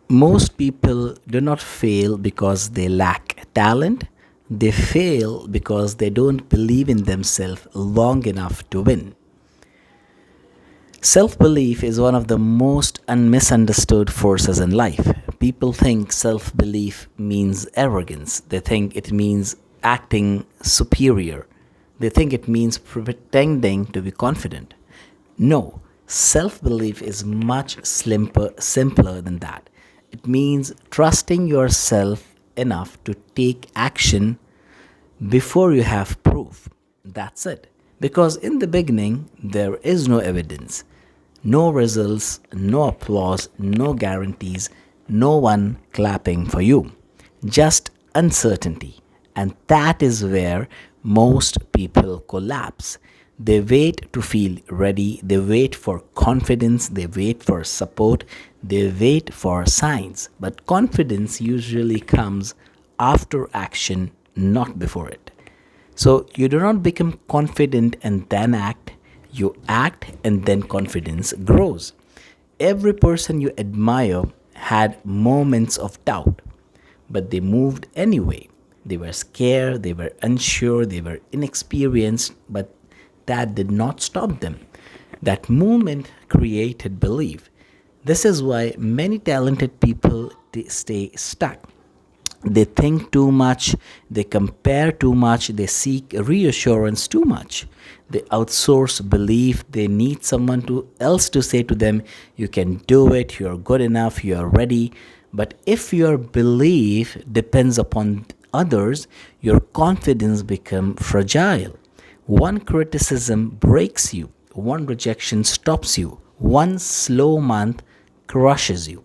Most people do not fail because they lack talent. They fail because they don't believe in themselves long enough to win. Self belief is one of the most misunderstood forces in life. People think self belief means arrogance, they think it means acting superior, they think it means pretending to be confident. No, self belief is much simpler than that. It means trusting yourself enough to take action before you have proof. That's it. Because in the beginning, there is no evidence, no results, no applause, no guarantees, no one clapping for you. Just uncertainty. And that is where most people collapse. They wait to feel ready, they wait for confidence, they wait for support, they wait for signs. But confidence usually comes after action, not before it. So you do not become confident and then act, you act and then confidence grows. Every person you admire had moments of doubt, but they moved anyway. They were scared, they were unsure, they were inexperienced, but that did not stop them. That movement created belief. This is why many talented people stay stuck. They think too much, they compare too much, they seek reassurance too much. They outsource belief, they need someone else to say to them, you can do it, you're good enough, you're ready. But if your belief depends upon others, your confidence becomes fragile. One criticism breaks you, one rejection stops you, one slow month crushes you.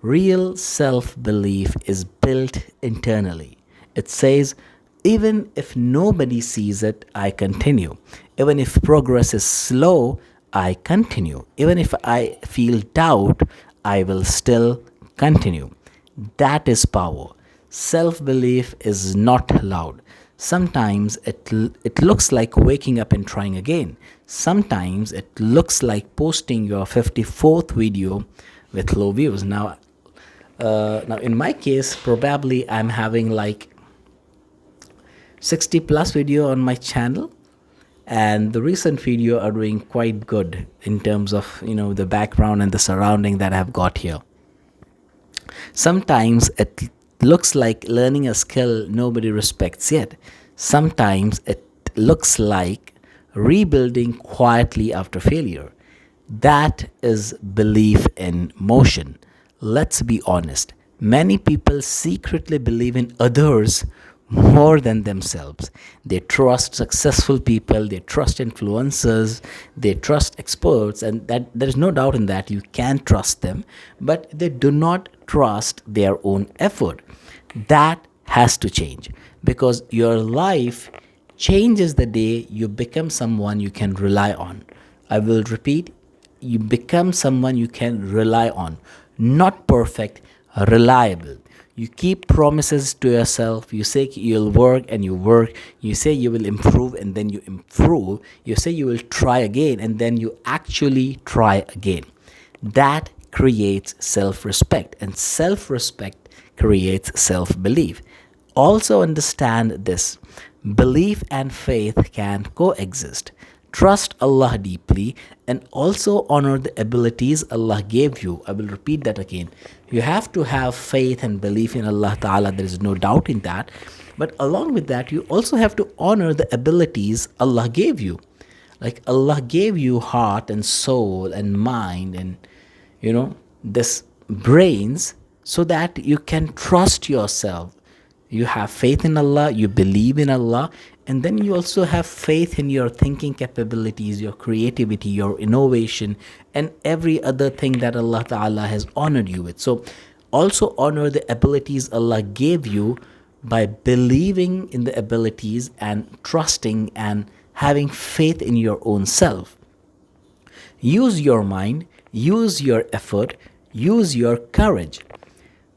Real self belief is built internally. It says, even if nobody sees it, I continue. Even if progress is slow, I continue. Even if I feel doubt, I will still continue. That is power. Self belief is not loud. Sometimes it looks like waking up and trying again. Sometimes it looks like posting your 54th video with low views. Now, in my case, probably I'm having like 60 plus video on my channel, and the recent video are doing quite good in terms of the background and the surrounding that I've got here. Sometimes it looks like learning a skill nobody respects yet. Sometimes it looks like rebuilding quietly after failure. That is belief in motion. Let's be honest. Many people secretly believe in others more than themselves. They trust successful people, they trust influencers, they trust experts, and that there is no doubt in that you can trust them, but they do not trust their own effort. That has to change because your life changes the day you become someone you can rely on. I will repeat, you become someone you can rely on. Not perfect, reliable. You keep promises to yourself. You say you'll work and you work. You say you will improve and then you improve. You say you will try again and then you actually try again. That creates self respect, and self respect creates self belief. Also, understand this: belief and faith can coexist. Trust Allah deeply and also honor the abilities Allah gave you. I will repeat that again. You have to have faith and belief in Allah Ta'ala, there is no doubt in that. But along with that, you also have to honor the abilities Allah gave you. Like Allah gave you heart and soul and mind and this brains so that you can trust yourself. You have faith in Allah, you believe in Allah, and then you also have faith in your thinking capabilities, your creativity, your innovation, and every other thing that Allah Ta'ala has honored you with. So also honor the abilities Allah gave you by believing in the abilities and trusting and having faith in your own self. Use your mind, use your effort, use your courage.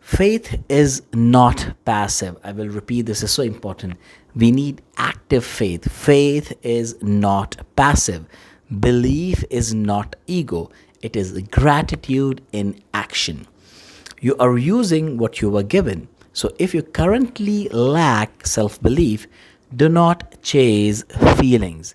Faith is not passive. I will repeat, this is so important. We need active faith. Faith is not passive. Belief is not ego. It is gratitude in action. You are using what you were given. So if you currently lack self belief, do not chase feelings.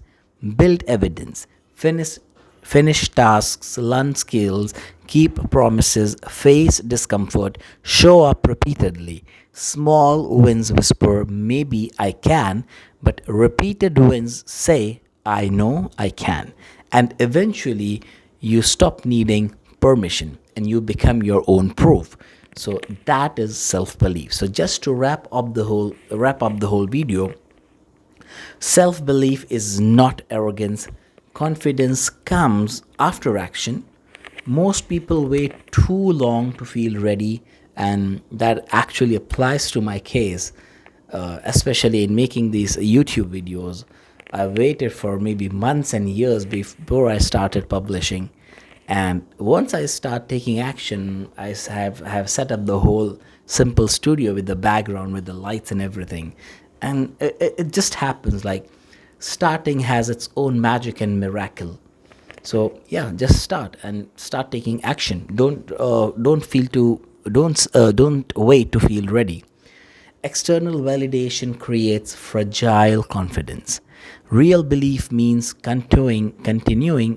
Build evidence. Finish tasks, learn skills, keep promises, face discomfort, show up repeatedly. Small wins whisper, maybe I can, but repeated wins say, I know I can. And eventually, you stop needing permission and you become your own proof. So that is self-belief. So just to wrap up the whole video, self belief is not arrogance. Confidence comes after action. Most people wait too long to feel ready, and that actually applies to my case, especially in making these YouTube videos. I waited for maybe months and years before I started publishing. And once I start taking action, have set up the whole simple studio with the background, with the lights and everything. And it just happens like starting has its own magic and miracle. So yeah, just start and start taking action. Don't wait to feel ready. External validation creates fragile confidence. Real belief means continuing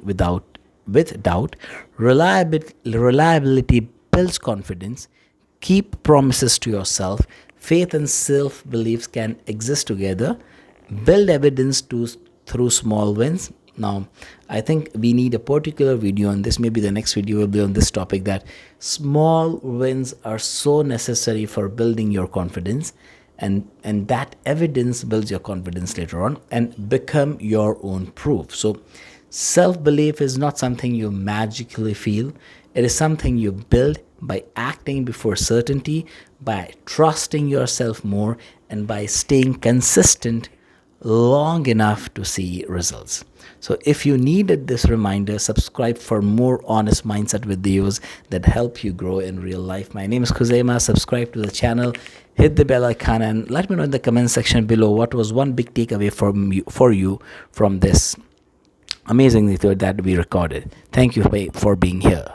with doubt. Reliability builds confidence. Keep promises to yourself. Faith and self beliefs can exist together. Build evidence through small wins. Now, I think we need a particular video on this. Maybe the next video will be on this topic, that small wins are so necessary for building your confidence, and that evidence builds your confidence later on and become your own proof. So self-belief is not something you magically feel. It is something you build by acting before certainty, by trusting yourself more, and by staying consistent long enough to see results. So if you needed this reminder, subscribe for more honest mindset videos that help you grow in real life. My name is Khuzaima. Subscribe to the channel, hit the bell icon, and let me know in the comment section below what was one big takeaway for you from this amazing video that we recorded. Thank you for being here.